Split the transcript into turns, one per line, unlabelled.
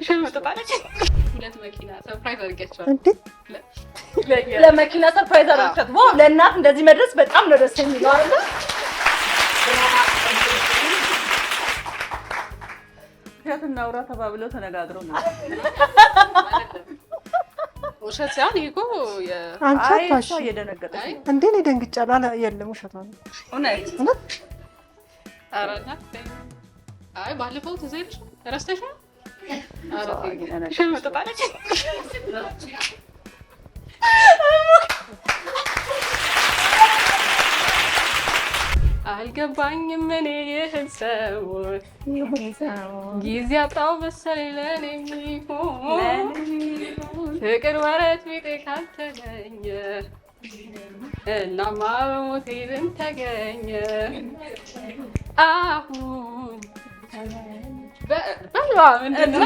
ሸመጣጣለች ሁለት መኪና ሰርፕራይዝ አድርጌያቸዋለሁ
እንዴ
ለመኪና ሰርፕራይዝ አድርጌያት ዋው ለእናት እንደዚህ መድረስ በጣም ነው ደስ የሚለው አይደል ያትና አውራ ተባብለው ተነጋግረው ነው
ውሸት ሳይሆን ይሄ እኮ
አንቺ አታሽ
እየደነገጠች
እንዴ እኔ ደንግጫለሁ አላ የለም ውሸት ነው
እውነት
ኧረ እናት አይ ባለፈው ትዝ ይልሽ ረስተሽው ኧረ ሸመጣጣለች አልገባኝም እኔ ይህን ሰው ጊዜ አጣው መሰለኝ ለእኔ የሚሆን ፍቅር ወረት ቢጤ ካልተገኘ እናማ በሞቴ ልን ተገኘ አሁን በልዋ ምንድን ነው